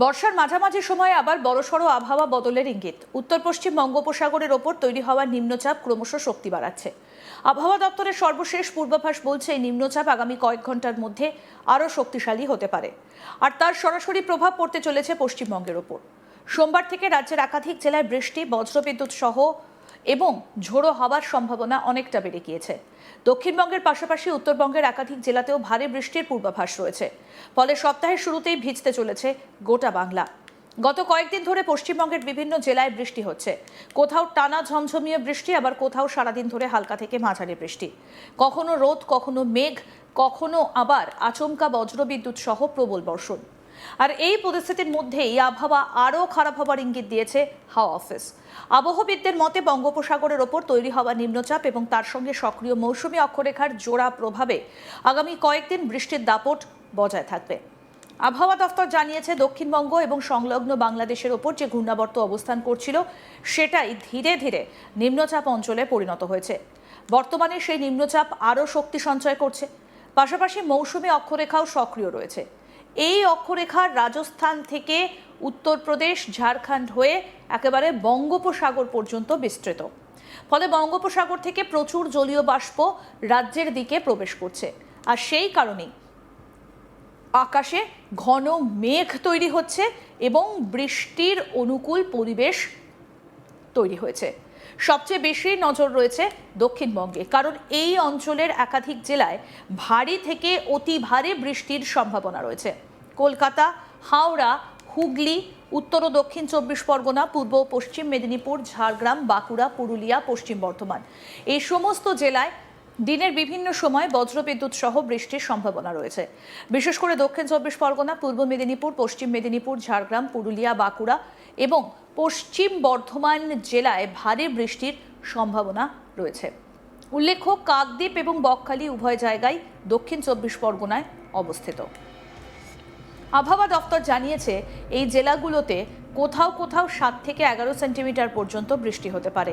বর্ষার মাঝামাঝি সময়ে আবার বড়সড় আবহাওয়া বদলের ইঙ্গিত। উত্তর পশ্চিম বঙ্গোপসাগরের ওপর তৈরি হওয়া নিম্নচাপ ক্রমশ শক্তি বাড়াচ্ছে। আবহাওয়া দপ্তরের সর্বশেষ পূর্বাভাস বলছে এই নিম্নচাপ আগামী কয়েক ঘন্টার মধ্যে আরও শক্তিশালী হতে পারে, আর তার সরাসরি প্রভাব পড়তে চলেছে পশ্চিমবঙ্গের ওপর। সোমবার থেকে রাজ্যের একাধিক জেলায় বৃষ্টি, বজ্রবিদ্যুৎ সহ এবং ঝোড়ো হওয়ার সম্ভাবনা অনেকটা বেড়ে গিয়েছে। দক্ষিণবঙ্গের পাশাপাশি উত্তরবঙ্গের একাধিক জেলাতেও ভারী বৃষ্টির পূর্বাভাস রয়েছে। ফলে সপ্তাহের শুরুতেই ভিজতে চলেছে গোটা বাংলা। গত কয়েকদিন ধরে পশ্চিমবঙ্গের বিভিন্ন জেলায় বৃষ্টি হচ্ছে। কোথাও টানা ঝমঝমিয়ে বৃষ্টি, আবার কোথাও সারাদিন ধরে হালকা থেকে মাঝারি বৃষ্টি। কখনো রোদ, কখনো মেঘ, কখনো আবার আচমকা বজ্রবিদ্যুৎ সহ প্রবল বর্ষণ। আর এই পরিস্থিতির মধ্যেই আবহাওয়া আরও খারাপ হবার ইঙ্গিত দিয়েছে হাওয়া অফিস। আবহবিদদের মতে বঙ্গোপসাগরের ওপর তৈরি হওয়া নিম্নচাপ এবং তার সঙ্গে সক্রিয় মৌসুমী অক্ষরেখার জোড়া প্রভাবে আগামী কয়েকদিন বৃষ্টির দাপট বজায় থাকবে। আবহাওয়া দফতর জানিয়েছে, দক্ষিণবঙ্গ এবং সংলগ্ন বাংলাদেশের ওপর যে ঘূর্ণাবর্ত অবস্থান করছিল সেটাই ধীরে ধীরে নিম্নচাপ অঞ্চলে পরিণত হয়েছে। বর্তমানে সেই নিম্নচাপ আরও শক্তি সঞ্চয় করছে, পাশাপাশি মৌসুমী অক্ষরেখাও সক্রিয় রয়েছে। এই অক্ষরেখার রাজস্থান থেকে উত্তরপ্রদেশ, ঝাড়খণ্ড হয়ে একেবারে বঙ্গোপসাগর পর্যন্ত বিস্তৃত। ফলে বঙ্গোপসাগর থেকে প্রচুর জলীয় বাষ্প রাজ্যের দিকে প্রবেশ করছে, আর সেই কারণেই আকাশে ঘন মেঘ তৈরি হচ্ছে এবং বৃষ্টির অনুকূল পরিবেশ তৈরি হয়েছে। সবচেয়ে বেশি নজর রয়েছে দক্ষিণবঙ্গে, কারণ এই অঞ্চলের একাধিক জেলায় ভারী থেকে অতি ভারী বৃষ্টির সম্ভাবনা রয়েছে। কলকাতা, হাওড়া, হুগলি, উত্তর ও দক্ষিণ 24 পরগনা, পূর্ব ও পশ্চিম মেদিনীপুর, ঝাড়গ্রাম, বাঁকুড়া, পুরুলিয়া, পশ্চিম বর্ধমান, এই সমস্ত জেলায় দিনের বিভিন্ন সময় বজ্রবিদ্যুৎ সহ বৃষ্টির সম্ভাবনা রয়েছে। বিশেষ করে দক্ষিণ 24 পরগনা, পূর্ব মেদিনীপুর, পশ্চিম মেদিনীপুর, ঝাড়গ্রাম, পুরুলিয়া, বাঁকুড়া এবং পশ্চিম বর্ধমান জেলায় ভারী বৃষ্টির সম্ভাবনা রয়েছে। উল্লেখ্য, কাকদ্বীপ এবং বকখালি উভয় জায়গায় দক্ষিণ 24 পরগনায় অবস্থিত। আবহাওয়া দফতর জানিয়েছে, এই জেলাগুলোতে কোথাও কোথাও 7 থেকে 11 সেন্টিমিটার পর্যন্ত বৃষ্টি হতে পারে।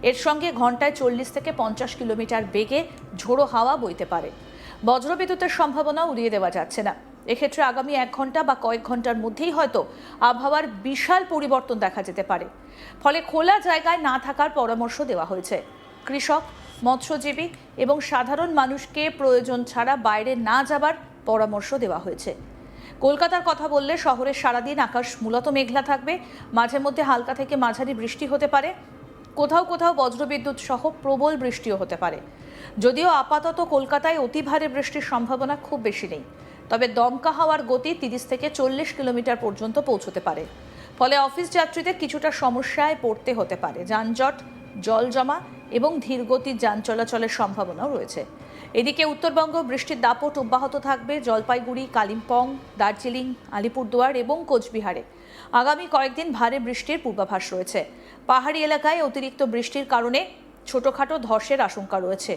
এর সঙ্গে ঘন্টায় 40 থেকে 50 কিলোমিটার বেগে ঝোড়ো হাওয়া বইতে পারে। বজ্রবিদ্যুতের সম্ভাবনা উড়িয়ে দেওয়া যাচ্ছে না। এক্ষেত্রে আগামী 1 ঘন্টা বা কয়েক ঘন্টার মধ্যেই হয়তো আবহাওয়ার বিশাল পরিবর্তন দেখা যেতে পারে। ফলে খোলা জায়গায় না থাকার পরামর্শ দেওয়া হয়েছে। কৃষক, মৎস্যজীবী এবং সাধারণ মানুষকে প্রয়োজন ছাড়া বাইরে না যাবার পরামর্শ দেওয়া হয়েছে। কলকাতার কথা বললে শহরের সারাদিন আকাশ মূলত মেঘলা থাকবে, মাঝে মধ্যে হালকা থেকে মাঝারি বৃষ্টি হতে পারে, কোথাও কোথাও বজ্রবিদ্যুৎ সহ প্রবল বৃষ্টিও হতে পারে। যদিও আপাতত কলকাতায় অতি ভারী বৃষ্টির সম্ভাবনা খুব বেশি নেই, তবে দমকা হাওয়ার গতি 30 থেকে 40 কিলোমিটার পর্যন্ত পৌঁছতে পারে। ফলে অফিস যাত্রীদের কিছুটা সমস্যায় পড়তে হতে পারে। যানজট, জল জমা এবং ধীরগতির যান চলাচলের সম্ভাবনাও রয়েছে। এদিকে উত্তরবঙ্গ বৃষ্টির দাপট অব্যাহত থাকবে। জলপাইগুড়ি, কালিম্পং, দার্জিলিং, আলিপুরদুয়ার এবং কোচবিহারে আগামী কয়েকদিন ভারী বৃষ্টির পূর্বাভাস রয়েছে। পাহাড়ি এলাকায় অতিরিক্ত বৃষ্টির কারণে ছোটখাটো ধসের আশঙ্কা রয়েছে।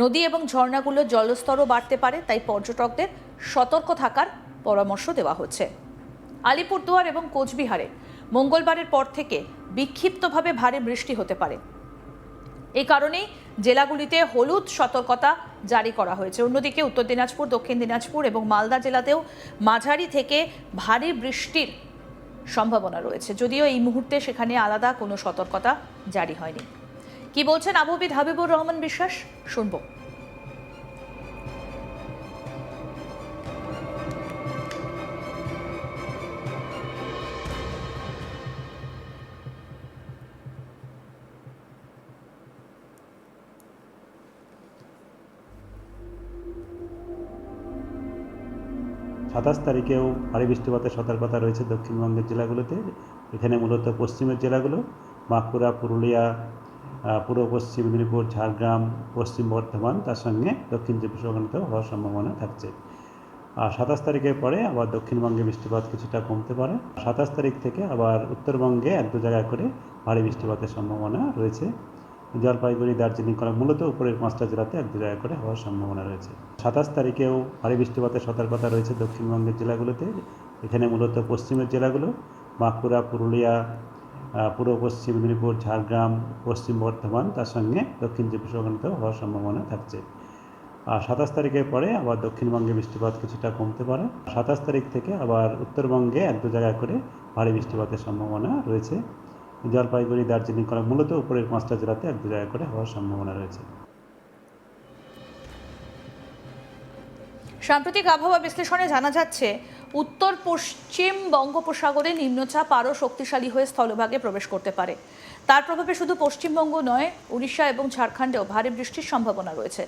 নদী এবং ঝর্ণাগুলোর জলস্তরও বাড়তে পারে, তাই পর্যটকদের সতর্ক থাকার পরামর্শ দেওয়া হচ্ছে। আলিপুরদুয়ার এবং কোচবিহারে মঙ্গলবারের পর থেকে বিক্ষিপ্তভাবে ভারী বৃষ্টি হতে পারে। এই কারণেই জেলাগুলিতে হলুদ সতর্কতা জারি করা হয়েছে। অন্যদিকে উত্তর দিনাজপুর, দক্ষিণ দিনাজপুর এবং মালদা জেলাতেও মাঝারি থেকে ভারী বৃষ্টির সম্ভাবনা রয়েছে, যদিও এই মুহূর্তে সেখানে আলাদা কোনো সতর্কতা জারি হয়নি। কি বলছেন আবহাওয়াবিদ হাবিবুর রহমান বিশ্বাস, শুনবো। সাতাশ তারিখেও ভারী বৃষ্টিপাতের সতর্কতা রয়েছে দক্ষিণবঙ্গের জেলাগুলোতে। এখানে মূলত পশ্চিমের জেলাগুলো বাঁকুড়া, পুরুলিয়া, পূর্ব পশ্চিম মেদিনীপুর, ঝাড়গ্রাম, পশ্চিম বর্ধমান, তার সঙ্গে দক্ষিণ 24 পরগনাতেও হওয়ার সম্ভাবনা থাকছে। আর 27 তারিখের পরে আবার দক্ষিণবঙ্গে বৃষ্টিপাত কিছুটা কমতে পারে। 27 তারিখ থেকে আবার উত্তরবঙ্গে 1-2 জায়গায় করে ভারী বৃষ্টিপাতের সম্ভাবনা রয়েছে। জলপাইগুড়ি, দার্জিলিং, মূলত উপরের 5টা জেলাতে 1-2 জায়গা করে হওয়ার সম্ভাবনা রয়েছে। 27 তারিখেও ভারী বৃষ্টিপাতের সতর্কতা রয়েছে দক্ষিণবঙ্গের জেলাগুলোতে। এখানে মূলত পশ্চিমের জেলাগুলো বাঁকুড়া, পুরুলিয়া, পূর্ব পশ্চিম মেদিনীপুর, ঝাড়গ্রাম, পশ্চিম বর্ধমান, তার সঙ্গে দক্ষিণ 24 পরগনাতেও হওয়ার সম্ভাবনা থাকছে। আর 27 তারিখের পরে আবার দক্ষিণবঙ্গে বৃষ্টিপাত কিছুটা কমতে পারে। 27 তারিখ থেকে আবার উত্তরবঙ্গে 1-2 জায়গায় করে ভারী বৃষ্টিপাতের সম্ভাবনা রয়েছে। জলপাইগুড়ি, দার্জিলিং, মূলত উপরের 5টা জেলাতে 1-2 জায়গায় করে হওয়ার সম্ভাবনা রয়েছে। সাম্প্রতিক আবহাওয়া বিশ্লেষণে জানা যাচ্ছে উত্তর পশ্চিম বঙ্গোপসাগরে নিম্নচাপ আরও শক্তিশালী হয়ে স্থলভাগে প্রবেশ করতে পারে। তার প্রভাবে শুধু পশ্চিমবঙ্গ নয়, উড়িষ্যা এবং ঝাড়খণ্ডেও ভারী বৃষ্টির সম্ভাবনা রয়েছে।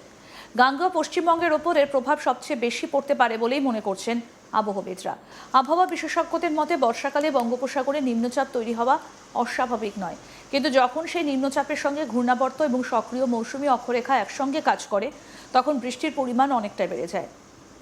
গাঙ্গেয় পশ্চিমবঙ্গের ওপর এর প্রভাব সবচেয়ে বেশি পড়তে পারে বলেই মনে করছেন আবহবিদরা। আবহাওয়া বিশেষজ্ঞদের মতে বর্ষাকালে বঙ্গোপসাগরে নিম্নচাপ তৈরি হওয়া অস্বাভাবিক নয়, কিন্তু যখন সেই নিম্নচাপের সঙ্গে ঘূর্ণাবর্ত এবং সক্রিয় মৌসুমী অক্ষরেখা একসঙ্গে কাজ করে তখন বৃষ্টির পরিমাণ অনেকটাই বেড়ে যায়।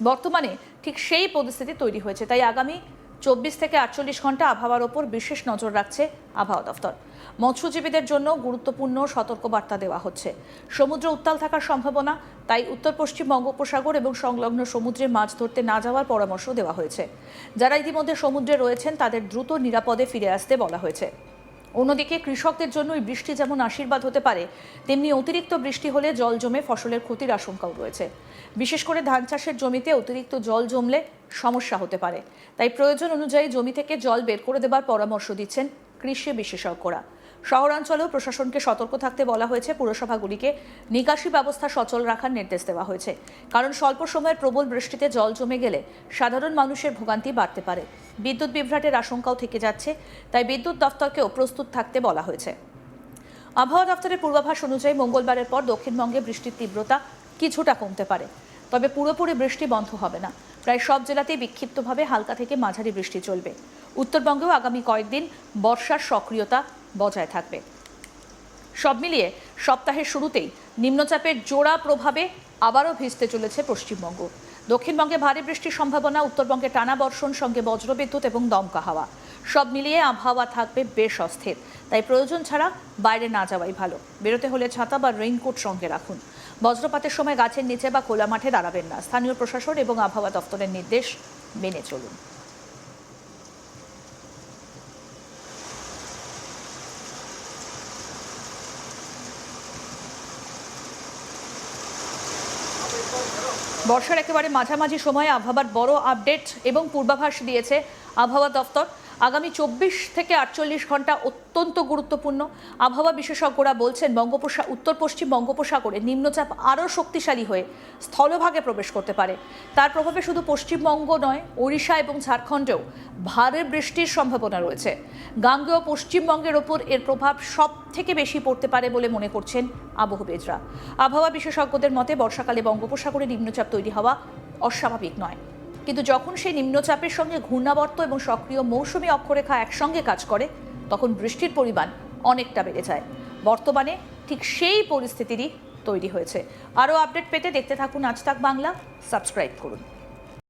বর্তমানে ঠিক সেই পরিস্থিতি তৈরি হয়েছে, তাই আগামী 24 থেকে 48 ঘন্টা আবহাওয়ার ওপর বিশেষ নজর রাখছে আবহাওয়া দফতর। মৎস্যজীবীদের জন্য গুরুত্বপূর্ণ সতর্কবার্তা দেওয়া হচ্ছে। সমুদ্র উত্তাল থাকার সম্ভাবনা, তাই উত্তর পশ্চিম বঙ্গোপসাগর এবং সংলগ্ন সমুদ্রে মাছ ধরতে না যাওয়ার পরামর্শ দেওয়া হয়েছে। যারা ইতিমধ্যে সমুদ্রে রয়েছেন তাদের দ্রুত নিরাপদে ফিরে আসতে বলা হয়েছে। অন্যদিকে কৃষকদের জন্য এই বৃষ্টি যেমন আশীর্বাদ হতে পারে, তেমনি অতিরিক্ত বৃষ্টি হলে জল জমে ফসলের ক্ষতির আশঙ্কাও রয়েছে। বিশেষ করে ধান চাষের জমিতে অতিরিক্ত জল জমলে সমস্যা হতে পারে, তাই প্রয়োজন অনুযায়ী জমি থেকে জল বের করে দেবার পরামর্শ দিচ্ছেন কৃষি বিশেষজ্ঞরা। শহরাঞ্চলেও প্রশাসনকে সতর্ক থাকতে বলা হয়েছে। পুরসভাগুলিকে নিকাশি ব্যবস্থা সচল রাখার নির্দেশ দেওয়া হয়েছে, কারণ স্বল্প সময়ের প্রবল বৃষ্টিতে জল জমে গেলে সাধারণ মানুষের ভোগান্তি বাড়তে পারে। বিদ্যুৎ বিভ্রাটের আশঙ্কাও থেকে যাচ্ছে, তাই বিদ্যুৎ দফতরকেও প্রস্তুত থাকতে বলা হয়েছে। আবহাওয়া দফতরের পূর্বাভাস অনুযায়ী মঙ্গলবারের পর দক্ষিণবঙ্গে বৃষ্টির তীব্রতা কিছুটা কমতে পারে, তবে পুরোপুরি বৃষ্টি বন্ধ হবে না। প্রায় সব জেলাতেই বিক্ষিপ্তভাবে হালকা থেকে মাঝারি বৃষ্টি চলবে। উত্তরবঙ্গেও আগামী কয়েকদিন বর্ষার সক্রিয়তা বজায় থাকবে। সব মিলিয়ে সপ্তাহের শুরুতেই নিম্নচাপের জোড়া প্রভাবে আবারও ভিজতে চলেছে পশ্চিমবঙ্গ। দক্ষিণবঙ্গে ভারী বৃষ্টির সম্ভাবনা, উত্তরবঙ্গে টানা বর্ষণ সঙ্গে বজ্রবিদ্যুৎ এবং দমকা হাওয়া। সব মিলিয়ে আবহাওয়া থাকবে বেশ অস্থির, তাই প্রয়োজন ছাড়া বাইরে না যাওয়াই ভালো। বেরোতে হলে ছাতা বা রেইনকোট সঙ্গে রাখুন। বজ্রপাতের সময় গাছের নিচে বা খোলা মাঠে দাঁড়াবেন না। স্থানীয় প্রশাসন এবং আবহাওয়া দফতরের নির্দেশ মেনে চলুন। বর্ষার একেবারে মাঝামাঝি সময়ে আবহাওয়ার বড় আপডেট এবং পূর্বাভাস দিয়েছে আবহাওয়া দফতর। আগামী 24 থেকে 48 ঘন্টা অত্যন্ত গুরুত্বপূর্ণ। আবহাওয়া বিশেষজ্ঞরা বলছেন উত্তর পশ্চিম বঙ্গোপসাগরে নিম্নচাপ আরও শক্তিশালী হয়ে স্থলভাগে প্রবেশ করতে পারে। তার প্রভাবে শুধু পশ্চিমবঙ্গ নয়, ওড়িশা এবং ঝাড়খণ্ডেও ভারী বৃষ্টির সম্ভাবনা রয়েছে। গাঙ্গেয় পশ্চিমবঙ্গের ওপর এর প্রভাব সব থেকে বেশি পড়তে পারে বলে মনে করছেন আবহবিদরা। আবহাওয়া বিশেষজ্ঞদের মতে বর্ষাকালে বঙ্গোপসাগরে নিম্নচাপ তৈরি হওয়া অস্বাভাবিক নয়, কিন্তু যখন সেই নিম্নচাপের সঙ্গে ঘূর্ণাবর্ত এবং সক্রিয় মৌসুমী অক্ষরেখা একসঙ্গে কাজ করে তখন বৃষ্টির পরিমাণ অনেকটা বেড়ে যায়। বর্তমানে ঠিক সেই পরিস্থিতিরই তৈরি হয়েছে। আরও আপডেট পেতে দেখতে থাকুন আজ তাক বাংলা, সাবস্ক্রাইব করুন।